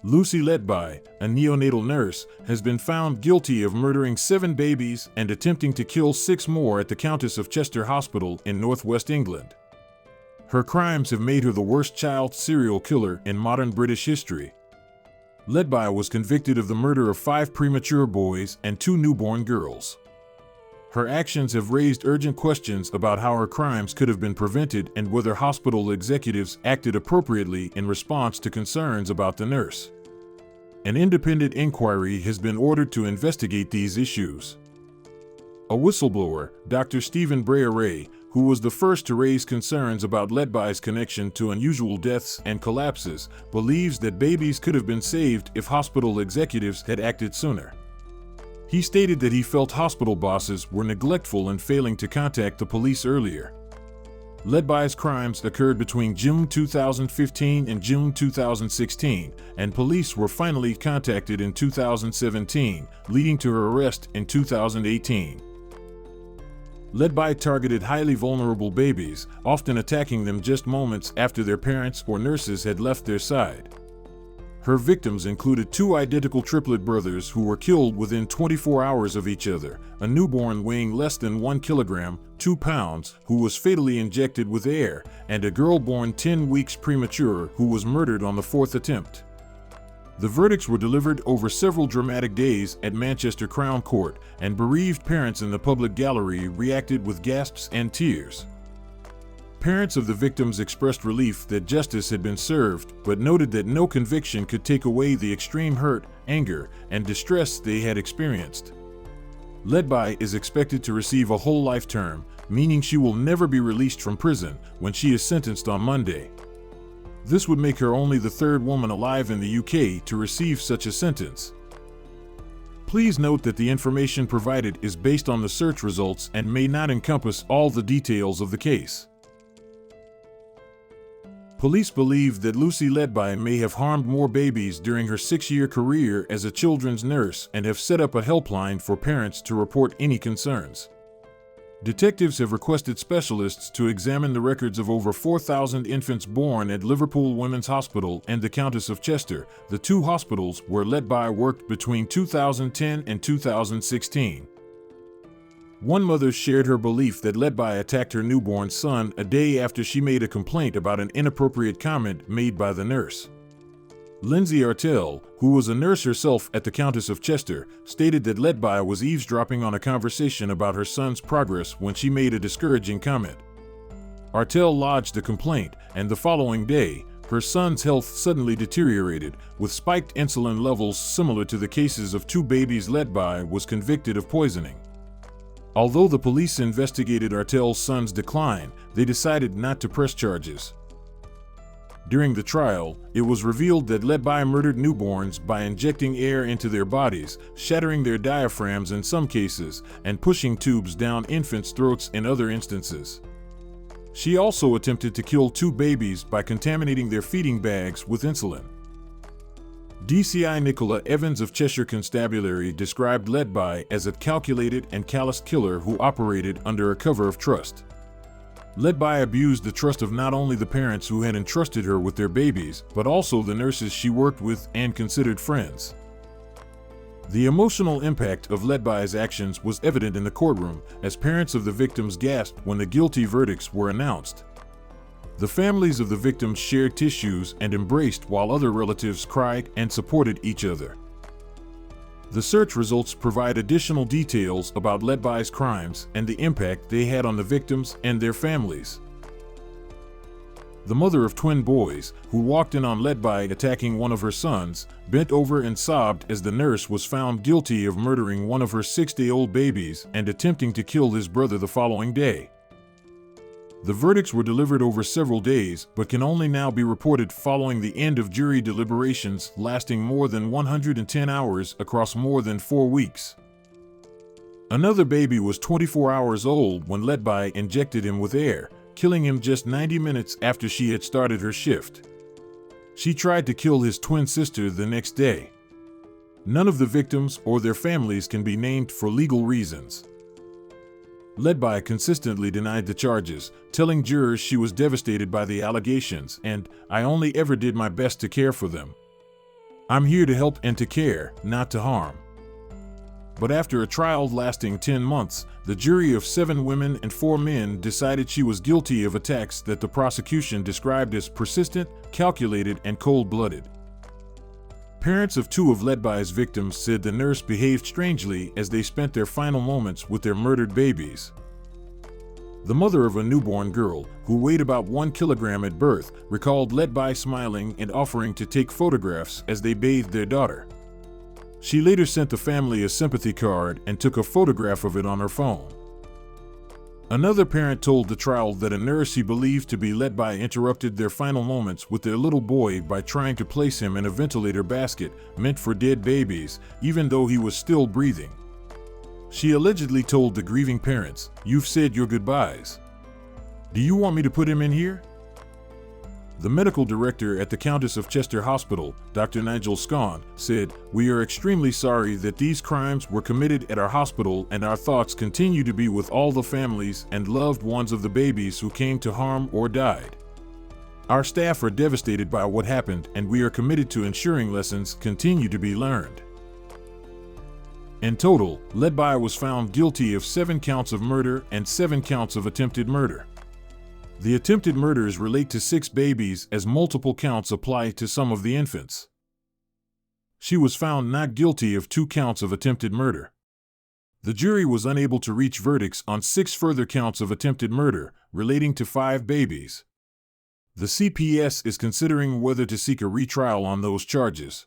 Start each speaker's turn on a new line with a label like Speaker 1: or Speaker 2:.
Speaker 1: Lucy Letby, a neonatal nurse, has been found guilty of murdering 7 babies and attempting to kill 6 more at the Countess of Chester Hospital in northwest England. Her crimes have made her the worst child serial killer in modern British history. Letby was convicted of the murder of 5 premature boys and 2 newborn girls. Her actions have raised urgent questions about how her crimes could have been prevented and whether hospital executives acted appropriately in response to concerns about the nurse. An independent inquiry has been ordered to investigate these issues. A whistleblower, Dr. Stephen Breyer, who was the first to raise concerns about Letby's connection to unusual deaths and collapses, believes that babies could have been saved if hospital executives had acted sooner. He stated that he felt hospital bosses were neglectful in failing to contact the police earlier. Letby's crimes occurred between June 2015 and June 2016, and police were finally contacted in 2017, leading to her arrest in 2018. Letby targeted highly vulnerable babies, often attacking them just moments after their parents or nurses had left their side. Her victims included 2 identical triplet brothers who were killed within 24 hours of each other, a newborn weighing less than 1 kilogram, 2 pounds, who was fatally injected with air, and a girl born 10 weeks premature who was murdered on the 4th attempt. The verdicts were delivered over several dramatic days at Manchester Crown Court, and bereaved parents in the public gallery reacted with gasps and tears. Parents of the victims expressed relief that justice had been served, but noted that no conviction could take away the extreme hurt, anger, and distress they had experienced. Letby is expected to receive a whole life term, meaning she will never be released from prison when she is sentenced on Monday. This would make her only the 3rd woman alive in the UK to receive such a sentence. Please note that the information provided is based on the search results and may not encompass all the details of the case. Police believe that Lucy Letby may have harmed more babies during her 6-year career as a children's nurse and have set up a helpline for parents to report any concerns. Detectives have requested specialists to examine the records of over 4,000 infants born at Liverpool Women's Hospital and the Countess of Chester, the 2 hospitals where Letby worked between 2010 and 2016. One mother shared her belief that Letby attacked her newborn son a day after she made a complaint about an inappropriate comment made by the nurse. Lindsay Artell, who was a nurse herself at the Countess of Chester, stated that Letby was eavesdropping on a conversation about her son's progress when she made a discouraging comment. Artell lodged a complaint, and the following day, her son's health suddenly deteriorated, with spiked insulin levels similar to the cases of 2 babies. Letby was convicted of poisoning. Although the police investigated Artell's son's decline, they decided not to press charges. During the trial, it was revealed that Letby murdered newborns by injecting air into their bodies, shattering their diaphragms in some cases, and pushing tubes down infants' throats in other instances. She also attempted to kill 2 babies by contaminating their feeding bags with insulin. DCI Nicola Evans of Cheshire Constabulary described Letby as a calculated and calloused killer who operated under a cover of trust. Letby abused the trust of not only the parents who had entrusted her with their babies, but also the nurses she worked with and considered friends. The emotional impact of Letby's actions was evident in the courtroom, as parents of the victims gasped when the guilty verdicts were announced. The families of the victims shared tissues and embraced while other relatives cried and supported each other. The search results provide additional details about Letby's crimes and the impact they had on the victims and their families. The mother of twin boys, who walked in on Letby attacking one of her sons, bent over and sobbed as the nurse was found guilty of murdering one of her 6-day-old babies and attempting to kill his brother the following day. The verdicts were delivered over several days, but can only now be reported following the end of jury deliberations lasting more than 110 hours across more than 4 weeks. Another baby was 24 hours old when Letby injected him with air, killing him just 90 minutes after she had started her shift. She tried to kill his twin sister the next day. None of the victims or their families can be named for legal reasons. Letby consistently denied the charges, telling jurors she was devastated by the allegations and, "I only ever did my best to care for them." I'm here to help and to care, not to harm. But after a trial lasting 10 months, the jury of 7 women and 4 men decided she was guilty of attacks that the prosecution described as persistent, calculated, and cold-blooded. Parents of 2 of Ledby's victims said the nurse behaved strangely as they spent their final moments with their murdered babies. The mother of a newborn girl, who weighed about 1 kilogram at birth, recalled Ledby smiling and offering to take photographs as they bathed their daughter. She later sent the family a sympathy card and took a photograph of it on her phone. Another parent told the trial that a nurse he believed to be Ledby interrupted their final moments with their little boy by trying to place him in a ventilator basket meant for dead babies, even though he was still breathing. She allegedly told the grieving parents, "You've said your goodbyes. Do you want me to put him in here?" The medical director at the Countess of Chester Hospital, Dr. Nigel Scone, said, "We are extremely sorry that these crimes were committed at our hospital, and our thoughts continue to be with all the families and loved ones of the babies who came to harm or died. Our staff are devastated by what happened, and we are committed to ensuring lessons continue to be learned." In total, Ledby was found guilty of 7 counts of murder and 7 counts of attempted murder. The attempted murders relate to 6 babies, as multiple counts apply to some of the infants. She was found not guilty of 2 counts of attempted murder. The jury was unable to reach verdicts on 6 further counts of attempted murder, relating to 5 babies. The CPS is considering whether to seek a retrial on those charges.